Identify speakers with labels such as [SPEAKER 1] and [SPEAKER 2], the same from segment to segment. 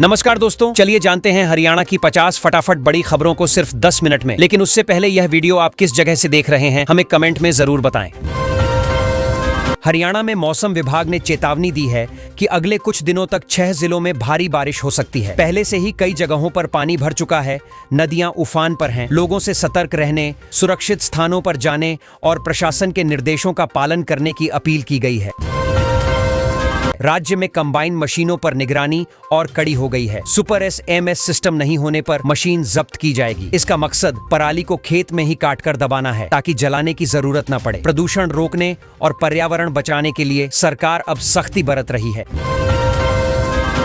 [SPEAKER 1] नमस्कार दोस्तों, चलिए जानते हैं हरियाणा की 50 फटाफट बड़ी खबरों को सिर्फ 10 मिनट में। लेकिन उससे पहले यह वीडियो आप किस जगह से देख रहे हैं हमें कमेंट में जरूर बताएं। हरियाणा में मौसम विभाग ने चेतावनी दी है कि अगले कुछ दिनों तक 6 जिलों में भारी बारिश हो सकती है। पहले से ही कई जगहों पर पानी भर चुका है, नदियां उफान पर हैं। लोगों से सतर्क रहने, सुरक्षित स्थानों पर जाने और प्रशासन के निर्देशों का पालन करने की अपील की गई है। राज्य में कंबाइन मशीनों पर निगरानी और कड़ी हो गई है। सुपर एसएमएस सिस्टम नहीं होने पर मशीन जब्त की जाएगी। इसका मकसद पराली को खेत में ही काटकर दबाना है ताकि जलाने की जरूरत न पड़े। प्रदूषण रोकने और पर्यावरण बचाने के लिए सरकार अब सख्ती बरत रही है।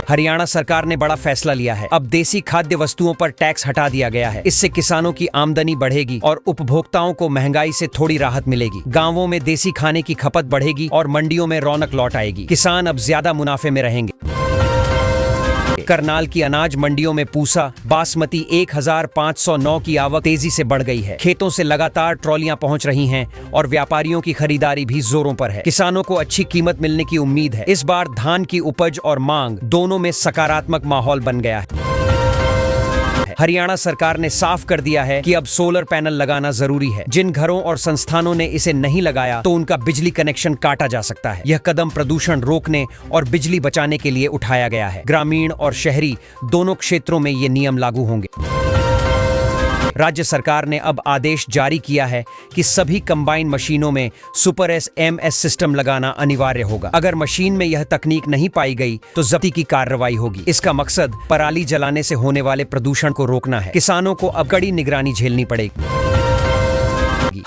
[SPEAKER 1] हरियाणा सरकार ने बड़ा फैसला लिया है। अब देसी खाद्य वस्तुओं पर टैक्स हटा दिया गया है। इससे किसानों की आमदनी बढ़ेगी और उपभोक्ताओं को महंगाई से थोड़ी राहत मिलेगी। गांवों में देसी खाने की खपत बढ़ेगी और मंडियों में रौनक लौट आएगी। किसान अब ज्यादा मुनाफे में रहेंगे। करनाल की अनाज मंडियों में पूसा बासमती 1509 की आवक तेजी से बढ़ गई है। खेतों से लगातार ट्रॉलियां पहुंच रही हैं और व्यापारियों की खरीदारी भी जोरों पर है। किसानों को अच्छी कीमत मिलने की उम्मीद है। इस बार धान की उपज और मांग दोनों में सकारात्मक माहौल बन गया है। हरियाणा सरकार ने साफ कर दिया है कि अब सोलर पैनल लगाना जरूरी है। जिन घरों और संस्थानों ने इसे नहीं लगाया तो उनका बिजली कनेक्शन काटा जा सकता है। यह कदम प्रदूषण रोकने और बिजली बचाने के लिए उठाया गया है। ग्रामीण और शहरी दोनों क्षेत्रों में ये नियम लागू होंगे। राज्य सरकार ने अब आदेश जारी किया है कि सभी कंबाइन मशीनों में सुपर एसएमएस सिस्टम लगाना अनिवार्य होगा। अगर मशीन में यह तकनीक नहीं पाई गई तो जब्ती की कार्रवाई होगी। इसका मकसद पराली जलाने से होने वाले प्रदूषण को रोकना है। किसानों को अब कड़ी निगरानी झेलनी पड़ेगी।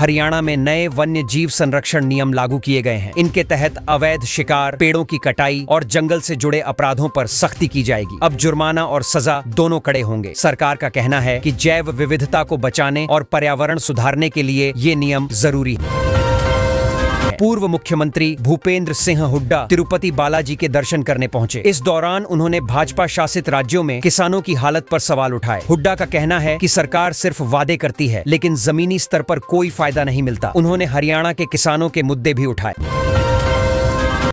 [SPEAKER 1] हरियाणा में नए वन्य जीव संरक्षण नियम लागू किए गए हैं। इनके तहत अवैध शिकार, पेड़ों की कटाई और जंगल से जुड़े अपराधों पर सख्ती की जाएगी। अब जुर्माना और सजा दोनों कड़े होंगे। सरकार का कहना है कि जैव विविधता को बचाने और पर्यावरण सुधारने के लिए ये नियम जरूरी है। पूर्व मुख्यमंत्री भूपेंद्र सिंह हुड्डा तिरुपति बालाजी के दर्शन करने पहुंचे। इस दौरान उन्होंने भाजपा शासित राज्यों में किसानों की हालत पर सवाल उठाए। हुड्डा का कहना है कि सरकार सिर्फ वादे करती है लेकिन जमीनी स्तर पर कोई फायदा नहीं मिलता। उन्होंने हरियाणा के किसानों के मुद्दे भी उठाए।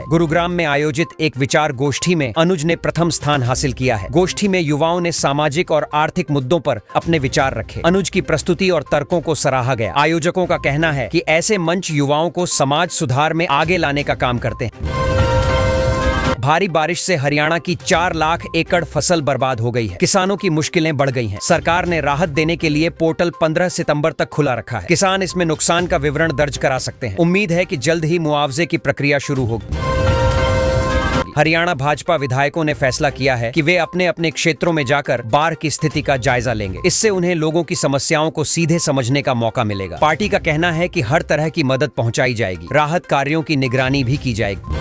[SPEAKER 1] गुरुग्राम में आयोजित एक विचार गोष्ठी में अनुज ने प्रथम स्थान हासिल किया है। गोष्ठी में युवाओं ने सामाजिक और आर्थिक मुद्दों पर अपने विचार रखे। अनुज की प्रस्तुति और तर्कों को सराहा गया। आयोजकों का कहना है कि ऐसे मंच युवाओं को समाज सुधार में आगे लाने का काम करते हैं। भारी बारिश से हरियाणा की 4 लाख एकड़ फसल बर्बाद हो गई है। किसानों की मुश्किलें बढ़ गई हैं। सरकार ने राहत देने के लिए पोर्टल 15 सितंबर तक खुला रखा है। किसान इसमें नुकसान का विवरण दर्ज करा सकते हैं। उम्मीद है कि जल्द ही मुआवजे की प्रक्रिया शुरू होगी। हरियाणा भाजपा विधायकों ने फैसला किया है कि वे अपने अपने क्षेत्रों में जाकर बाढ़ की स्थिति का जायजा लेंगे। इससे उन्हें लोगों की समस्याओं को सीधे समझने का मौका मिलेगा। पार्टी का कहना है कि हर तरह की मदद पहुंचाई जाएगी। राहत कार्यों की निगरानी भी की जाएगी।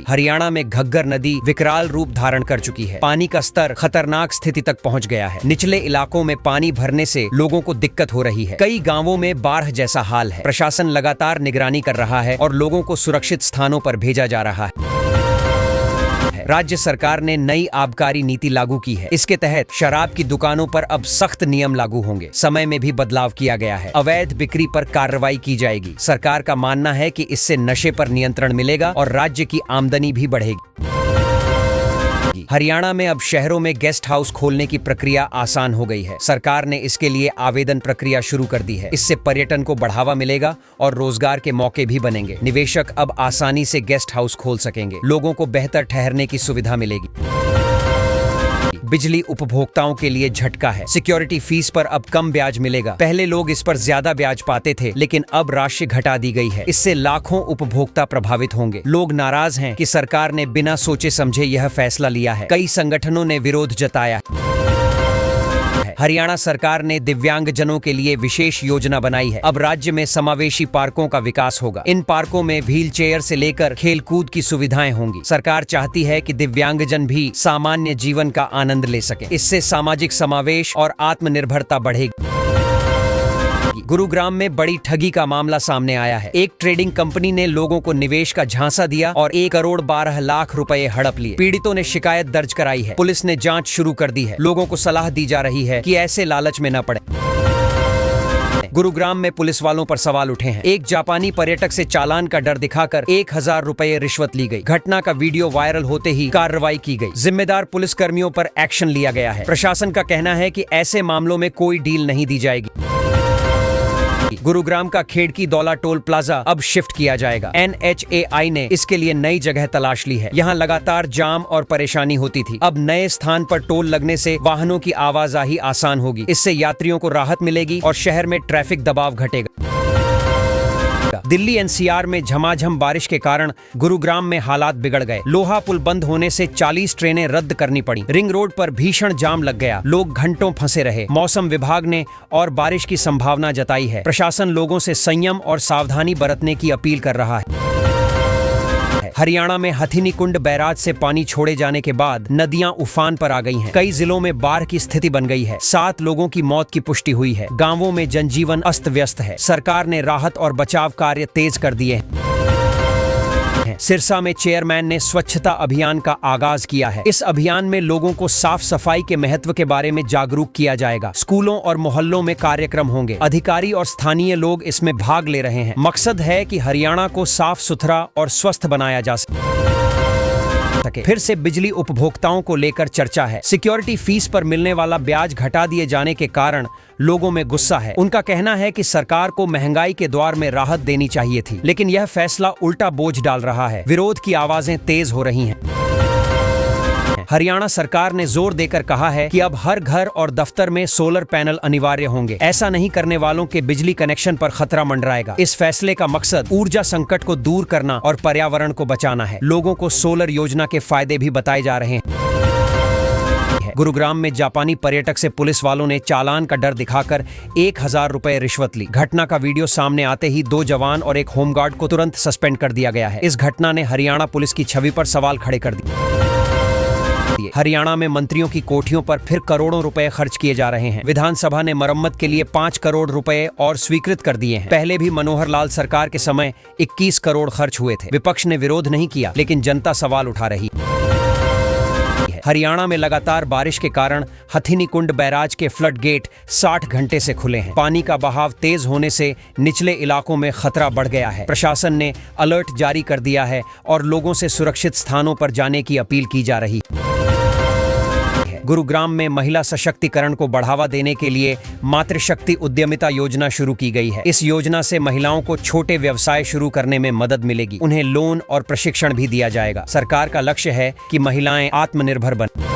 [SPEAKER 1] हरियाणा में घग्गर नदी विकराल रूप धारण कर चुकी है। पानी का स्तर खतरनाक स्थिति तक पहुंच गया है। निचले इलाकों में पानी भरने से लोगों को दिक्कत हो रही है। कई गांवों में बाढ़ जैसा हाल है। प्रशासन लगातार निगरानी कर रहा है और लोगों को सुरक्षित स्थानों पर भेजा जा रहा है। राज्य सरकार ने नई आबकारी नीति लागू की है। इसके तहत शराब की दुकानों पर अब सख्त नियम लागू होंगे। समय में भी बदलाव किया गया है। अवैध बिक्री पर कार्रवाई की जाएगी। सरकार का मानना है कि इससे नशे पर नियंत्रण मिलेगा और राज्य की आमदनी भी बढ़ेगी। हरियाणा में अब शहरों में गेस्ट हाउस खोलने की प्रक्रिया आसान हो गई है। सरकार ने इसके लिए आवेदन प्रक्रिया शुरू कर दी है। इससे पर्यटन को बढ़ावा मिलेगा और रोजगार के मौके भी बनेंगे। निवेशक अब आसानी से गेस्ट हाउस खोल सकेंगे। लोगों को बेहतर ठहरने की सुविधा मिलेगी। बिजली उपभोक्ताओं के लिए झटका है। सिक्योरिटी फीस पर अब कम ब्याज मिलेगा। पहले लोग इस पर ज्यादा ब्याज पाते थे लेकिन अब राशि घटा दी गई है। इससे लाखों उपभोक्ता प्रभावित होंगे। लोग नाराज हैं कि सरकार ने बिना सोचे समझे यह फैसला लिया है। कई संगठनों ने विरोध जताया। हरियाणा सरकार ने दिव्यांगजनों के लिए विशेष योजना बनाई है। अब राज्य में समावेशी पार्कों का विकास होगा। इन पार्कों में व्हील चेयर से लेकर खेलकूद की सुविधाएं होंगी। सरकार चाहती है कि दिव्यांगजन भी सामान्य जीवन का आनंद ले सकें। इससे सामाजिक समावेश और आत्मनिर्भरता बढ़ेगी। गुरुग्राम में बड़ी ठगी का मामला सामने आया है। एक ट्रेडिंग कंपनी ने लोगों को निवेश का झांसा दिया और 1 करोड़ 12 लाख रुपए हड़प लिए। पीड़ितों ने शिकायत दर्ज कराई है। पुलिस ने जांच शुरू कर दी है। लोगों को सलाह दी जा रही है कि ऐसे लालच में न पड़े। गुरुग्राम में पुलिस वालों पर सवाल उठे हैं। एक जापानी पर्यटक से चालान का डर दिखाकर 1000 रुपए रिश्वत ली गई। घटना का वीडियो वायरल होते ही कार्रवाई की गई। जिम्मेदार पुलिस कर्मियों पर एक्शन लिया गया है। प्रशासन का कहना है कि ऐसे मामलों में कोई डील नहीं दी जाएगी। गुरुग्राम का खेड़की दौला टोल प्लाजा अब शिफ्ट किया जाएगा। NHAI ने इसके लिए नई जगह तलाश ली है। यहाँ लगातार जाम और परेशानी होती थी। अब नए स्थान पर टोल लगने से वाहनों की आवाजाही आसान होगी। इससे यात्रियों को राहत मिलेगी और शहर में ट्रैफिक दबाव घटेगा। दिल्ली NCR में झमाझम बारिश के कारण गुरुग्राम में हालात बिगड़ गए। लोहा पुल बंद होने से 40 ट्रेनें रद्द करनी पड़ी। रिंग रोड पर भीषण जाम लग गया। लोग घंटों फंसे रहे। मौसम विभाग ने और बारिश की संभावना जताई है। प्रशासन लोगों से संयम और सावधानी बरतने की अपील कर रहा है। हरियाणा में हथिनी कुंड बैराज से पानी छोड़े जाने के बाद नदियां उफान पर आ गई हैं। कई जिलों में बाढ़ की स्थिति बन गई है। 7 लोगों की मौत की पुष्टि हुई है। गांवों में जनजीवन अस्त व्यस्त है। सरकार ने राहत और बचाव कार्य तेज कर दिए हैं। सिरसा में चेयरमैन ने स्वच्छता अभियान का आगाज किया है। इस अभियान में लोगों को साफ सफाई के महत्व के बारे में जागरूक किया जाएगा। स्कूलों और मोहल्लों में कार्यक्रम होंगे। अधिकारी और स्थानीय लोग इसमें भाग ले रहे हैं। मकसद है कि हरियाणा को साफ सुथरा और स्वस्थ बनाया जा सके। फिर से बिजली उपभोक्ताओं को लेकर चर्चा है। सिक्योरिटी फीस पर मिलने वाला ब्याज घटा दिए जाने के कारण लोगों में गुस्सा है। उनका कहना है कि सरकार को महंगाई के दौर में राहत देनी चाहिए थी, लेकिन यह फैसला उल्टा बोझ डाल रहा है। विरोध की आवाजें तेज हो रही हैं। हरियाणा सरकार ने जोर देकर कहा है कि अब हर घर और दफ्तर में सोलर पैनल अनिवार्य होंगे। ऐसा नहीं करने वालों के बिजली कनेक्शन पर खतरा मंडराएगा। इस फैसले का मकसद ऊर्जा संकट को दूर करना और पर्यावरण को बचाना है। लोगों को सोलर योजना के फायदे भी बताए जा रहे हैं। गुरुग्राम में जापानी पर्यटक से पुलिस वालों ने चालान का डर दिखाकर 1000 रुपए रिश्वत ली। घटना का वीडियो सामने आते ही 2 जवान और एक होमगार्ड को तुरंत सस्पेंड कर दिया गया है। इस घटना ने हरियाणा पुलिस की छवि पर सवाल खड़े कर दिए। हरियाणा में मंत्रियों की कोठियों पर फिर करोड़ों रुपए खर्च किए जा रहे हैं। विधानसभा ने मरम्मत के लिए 5 करोड़ रुपए और स्वीकृत कर दिए हैं। पहले भी मनोहर लाल सरकार के समय 21 करोड़ खर्च हुए थे। विपक्ष ने विरोध नहीं किया, लेकिन जनता सवाल उठा रही है। हरियाणा में लगातार बारिश के कारण हथिनी कुंड बैराज के फ्लड गेट 60 घंटे से खुले हैं। पानी का बहाव तेज होने से निचले इलाकों में खतरा बढ़ गया है। प्रशासन ने अलर्ट जारी कर दिया है और लोगों से सुरक्षित स्थानों पर जाने की अपील की जा रही है। गुरुग्राम में महिला सशक्तिकरण को बढ़ावा देने के लिए मातृशक्ति उद्यमिता योजना शुरू की गई है। इस योजना से महिलाओं को छोटे व्यवसाय शुरू करने में मदद मिलेगी। उन्हें लोन और प्रशिक्षण भी दिया जाएगा। सरकार का लक्ष्य है कि महिलाएं आत्मनिर्भर बनें।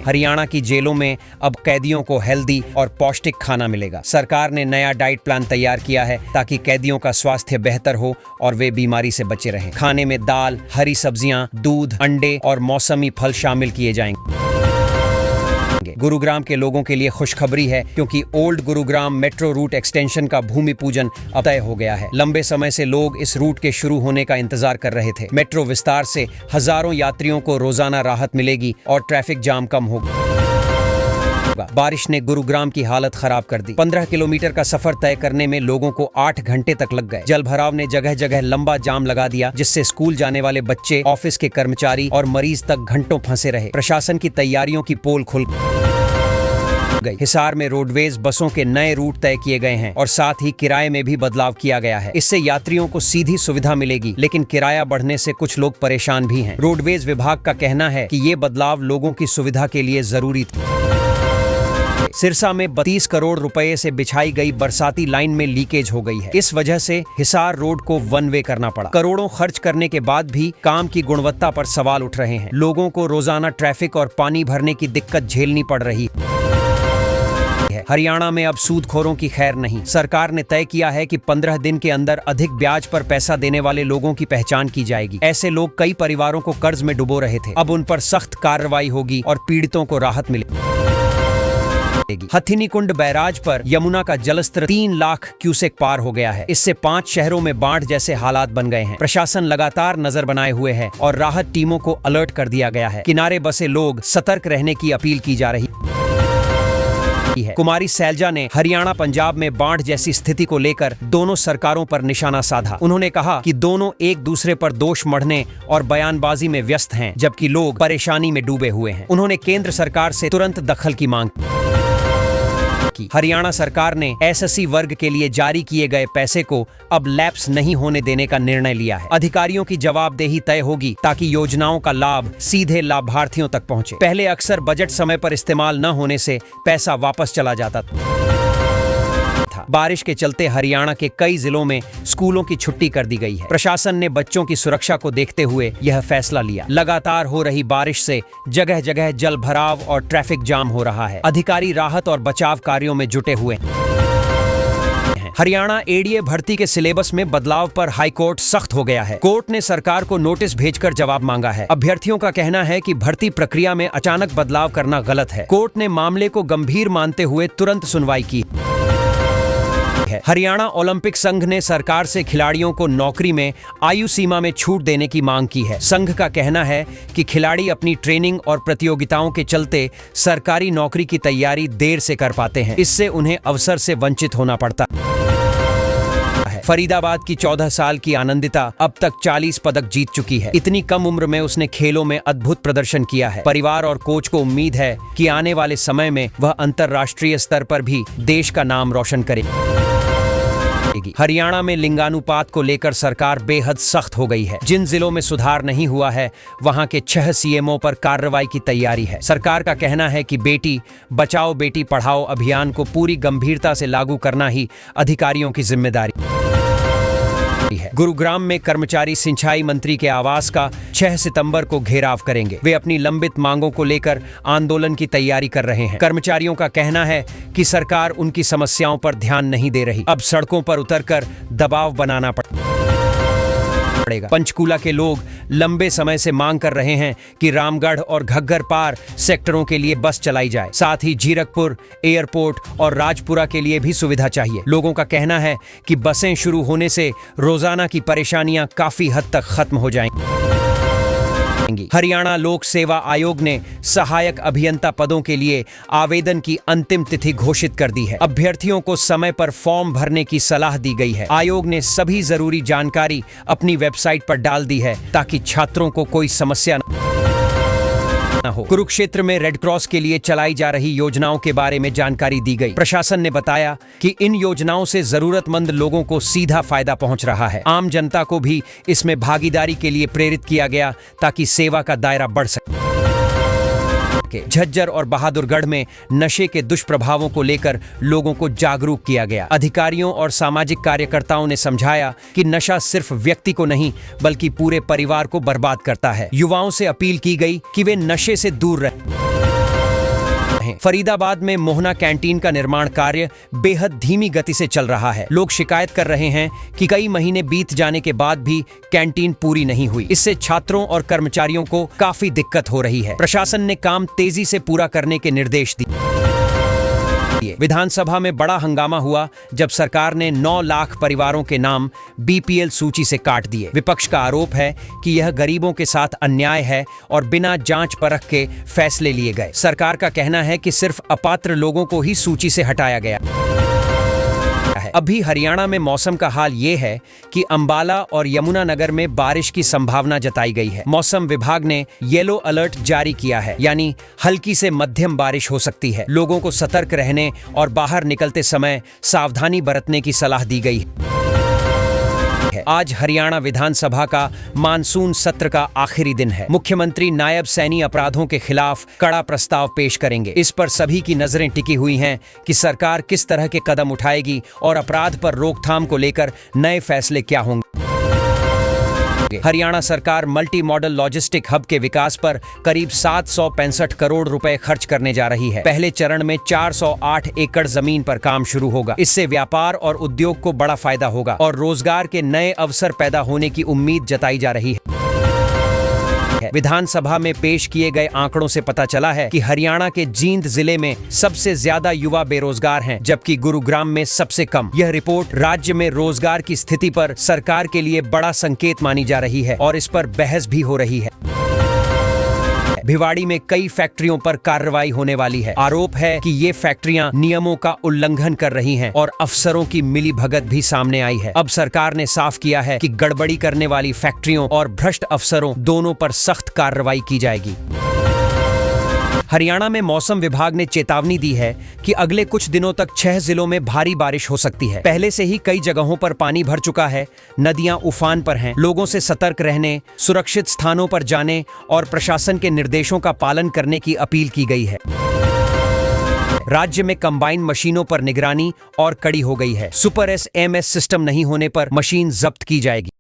[SPEAKER 1] हरियाणा की जेलों में अब कैदियों को हेल्दी और पौष्टिक खाना मिलेगा। सरकार ने नया डाइट प्लान तैयार किया है ताकि कैदियों का स्वास्थ्य बेहतर हो और वे बीमारी से बचे रहें। खाने में दाल, हरी सब्जियां, दूध, अंडे और मौसमी फल शामिल किए जाएंगे। गुरुग्राम के लोगों के लिए खुशखबरी है, क्योंकि old Gurugram metro route extension का भूमि पूजन अब तय हो गया है। लंबे समय से लोग इस रूट के शुरू होने का इंतजार कर रहे थे। मेट्रो विस्तार से हजारों यात्रियों को रोजाना राहत मिलेगी और ट्रैफिक जाम कम होगा। बारिश ने गुरुग्राम की हालत खराब कर दी। 15 किलोमीटर का सफर तय करने में लोगों को 8 घंटे तक लग गए। जलभराव ने जगह जगह लंबा जाम लगा दिया, जिससे स्कूल जाने वाले बच्चे, ऑफिस के कर्मचारी और मरीज तक घंटों फंसे रहे। प्रशासन की तैयारियों की पोल खुल गई। हिसार में रोडवेज बसों के नए रूट तय किए गए हैं और साथ ही किराए में भी बदलाव किया गया है। इससे यात्रियों को सीधी सुविधा मिलेगी, लेकिन किराया बढ़ने से कुछ लोग परेशान भी हैं। रोडवेज विभाग का कहना है कि ये बदलाव लोगों की सुविधा के लिए जरूरी था। सिरसा में 32 करोड़ रुपए से बिछाई गई बरसाती लाइन में लीकेज हो गई है। इस वजह से हिसार रोड को 1 वे करना पड़ा। करोड़ों खर्च करने के बाद भी काम की गुणवत्ता पर सवाल उठ रहे हैं। लोगों को रोजाना ट्रैफिक और पानी भरने की दिक्कत झेलनी पड़ रही है। हरियाणा में अब सूदखोरों की खैर नहीं। सरकार ने तय किया है कि 15 दिन के अंदर अधिक ब्याज पर पैसा देने वाले लोगों की पहचान की जाएगी। ऐसे लोग कई परिवारों को कर्ज में डुबो रहे थे। अब उन पर सख्त कार्रवाई होगी और पीड़ितों को राहत मिलेगी। हथिनी कुंड बैराज पर यमुना का जलस्तर 3 लाख क्यूसेक पार हो गया है। इससे 5 शहरों में बाढ़ जैसे हालात बन गए हैं। प्रशासन लगातार नजर बनाए हुए है और राहत टीमों को अलर्ट कर दिया गया है। किनारे बसे लोग सतर्क रहने की अपील की जा रही है। कुमारी सैलजा ने हरियाणा पंजाब में बाढ़ जैसी स्थिति को लेकर दोनों सरकारों पर निशाना साधा। उन्होंने कहा कि दोनों एक दूसरे पर दोष मढ़ने और बयानबाजी में व्यस्त हैं, जबकि लोग परेशानी में डूबे हुए हैं। उन्होंने केंद्र सरकार से तुरंत दखल की मांग की। की। हरियाणा सरकार ने एसएससी वर्ग के लिए जारी किए गए पैसे को अब लैप्स नहीं होने देने का निर्णय लिया है। अधिकारियों की जवाबदेही तय होगी ताकि योजनाओं का लाभ सीधे लाभार्थियों तक पहुंचे। पहले अक्सर बजट समय पर इस्तेमाल न होने से पैसा वापस चला जाता था। बारिश के चलते हरियाणा के कई जिलों में स्कूलों की छुट्टी कर दी गई है। प्रशासन ने बच्चों की सुरक्षा को देखते हुए यह फैसला लिया। लगातार हो रही बारिश से जगह जगह जल भराव और ट्रैफिक जाम हो रहा है। अधिकारी राहत और बचाव कार्यों में जुटे हुए हैं। हरियाणा एडीए भर्ती के सिलेबस में बदलाव पर हाईकोर्ट सख्त हो गया है। कोर्ट ने सरकार को नोटिस भेजकर जवाब मांगा है। अभ्यर्थियों का कहना है कि भर्ती प्रक्रिया में अचानक बदलाव करना गलत है। कोर्ट ने मामले को गंभीर मानते हुए तुरंत सुनवाई की। हरियाणा ओलंपिक संघ ने सरकार से खिलाड़ियों को नौकरी में आयु सीमा में छूट देने की मांग की है। संघ का कहना है कि खिलाड़ी अपनी ट्रेनिंग और प्रतियोगिताओं के चलते सरकारी नौकरी की तैयारी देर से कर पाते हैं। इससे उन्हें अवसर से वंचित होना पड़ता है। फरीदाबाद की 14 साल की आनंदिता अब तक 40 पदक जीत चुकी है। इतनी कम उम्र में उसने खेलों में अद्भुत प्रदर्शन किया है। परिवार और कोच को उम्मीद है कि आने वाले समय में वह अंतर्राष्ट्रीय स्तर पर भी देश का नाम रोशन करेगी। हरियाणा में लिंगानुपात को लेकर सरकार बेहद सख्त हो गई है। जिन जिलों में सुधार नहीं हुआ है वहां के 6 सीएमओ पर कार्रवाई की तैयारी है। सरकार का कहना है कि बेटी बचाओ बेटी पढ़ाओ अभियान को पूरी गंभीरता से लागू करना ही अधिकारियों की जिम्मेदारी है। गुरुग्राम में कर्मचारी सिंचाई मंत्री के आवास का 6 सितंबर को घेराव करेंगे। वे अपनी लंबित मांगों को लेकर आंदोलन की तैयारी कर रहे हैं। कर्मचारियों का कहना है कि सरकार उनकी समस्याओं पर ध्यान नहीं दे रही। अब सड़कों पर उतरकर दबाव बनाना पड़ेगा। पंचकूला के लोग लंबे समय से मांग कर रहे हैं कि रामगढ़ और घग्गर पार सेक्टरों के लिए बस चलाई जाए। साथ ही जीरकपुर, एयरपोर्ट और राजपुरा के लिए भी सुविधा चाहिए। लोगों का कहना है कि बसें शुरू होने से रोजाना की परेशानियां काफी हद तक खत्म हो जाएंगी। हरियाणा लोक सेवा आयोग ने सहायक अभियंता पदों के लिए आवेदन की अंतिम तिथि घोषित कर दी है। अभ्यर्थियों को समय पर फॉर्म भरने की सलाह दी गई है। आयोग ने सभी जरूरी जानकारी अपनी वेबसाइट पर डाल दी है ताकि छात्रों को कोई समस्या न हो। कुरुक्षेत्र में रेड क्रॉस के लिए चलाई जा रही योजनाओं के बारे में जानकारी दी गई। प्रशासन ने बताया कि इन योजनाओं से जरूरतमंद लोगों को सीधा फायदा पहुंच रहा है। आम जनता को भी इसमें भागीदारी के लिए प्रेरित किया गया ताकि सेवा का दायरा बढ़ सके। झज्जर और बहादुरगढ़ में नशे के दुष्प्रभावों को लेकर लोगों को जागरूक किया गया। अधिकारियों और सामाजिक कार्यकर्ताओं ने समझाया कि नशा सिर्फ व्यक्ति को नहीं बल्कि पूरे परिवार को बर्बाद करता है। युवाओं से अपील की गई कि वे नशे से दूर रहें। फरीदाबाद में मोहना कैंटीन का निर्माण कार्य बेहद धीमी गति से चल रहा है। लोग शिकायत कर रहे हैं कि कई महीने बीत जाने के बाद भी कैंटीन पूरी नहीं हुई। इससे छात्रों और कर्मचारियों को काफी दिक्कत हो रही है। प्रशासन ने काम तेजी से पूरा करने के निर्देश दिए। विधानसभा में बड़ा हंगामा हुआ जब सरकार ने 9 लाख परिवारों के नाम बीपीएल सूची से काट दिए। विपक्ष का आरोप है कि यह गरीबों के साथ अन्याय है और बिना जांच परख के फैसले लिए गए। सरकार का कहना है कि सिर्फ अपात्र लोगों को ही सूची से हटाया गया है। अभी हरियाणा में मौसम का हाल ये है कि अंबाला और यमुनानगर में बारिश की संभावना जताई गई है। मौसम विभाग ने येलो अलर्ट जारी किया है, यानी हल्की से मध्यम बारिश हो सकती है। लोगों को सतर्क रहने और बाहर निकलते समय सावधानी बरतने की सलाह दी गई है। आज हरियाणा विधानसभा का मानसून सत्र का आखिरी दिन है। मुख्यमंत्री नायब सैनी अपराधों के खिलाफ कड़ा प्रस्ताव पेश करेंगे। इस पर सभी की नजरें टिकी हुई हैं कि सरकार किस तरह के कदम उठाएगी और अपराध पर रोकथाम को लेकर नए फैसले क्या होंगे। हरियाणा सरकार मल्टी मॉडल लॉजिस्टिक हब के विकास पर करीब 765 करोड़ रुपए खर्च करने जा रही है। पहले चरण में 408 एकड़ जमीन पर काम शुरू होगा। इससे व्यापार और उद्योग को बड़ा फायदा होगा और रोजगार के नए अवसर पैदा होने की उम्मीद जताई जा रही है। विधानसभा में पेश किए गए आंकड़ों से पता चला है कि हरियाणा के जींद जिले में सबसे ज्यादा युवा बेरोजगार हैं, जबकि गुरुग्राम में सबसे कम। यह रिपोर्ट राज्य में रोजगार की स्थिति पर सरकार के लिए बड़ा संकेत मानी जा रही है और इस पर बहस भी हो रही है। भिवाड़ी में कई फैक्ट्रियों पर कार्रवाई होने वाली है। आरोप है कि ये फैक्ट्रियां नियमों का उल्लंघन कर रही हैं और अफसरों की मिलीभगत भी सामने आई है। अब सरकार ने साफ किया है कि गड़बड़ी करने वाली फैक्ट्रियों और भ्रष्ट अफसरों दोनों पर सख्त कार्रवाई की जाएगी। हरियाणा में मौसम विभाग ने चेतावनी दी है कि अगले कुछ दिनों तक 6 जिलों में भारी बारिश हो सकती है। पहले से ही कई जगहों पर पानी भर चुका है, नदियां उफान पर हैं। लोगों से सतर्क रहने, सुरक्षित स्थानों पर जाने और प्रशासन के निर्देशों का पालन करने की अपील की गई है। राज्य में कंबाइन मशीनों पर निगरानी और कड़ी हो गई है। सुपर एसएमएस सिस्टम नहीं होने पर मशीन जब्त की जाएगी।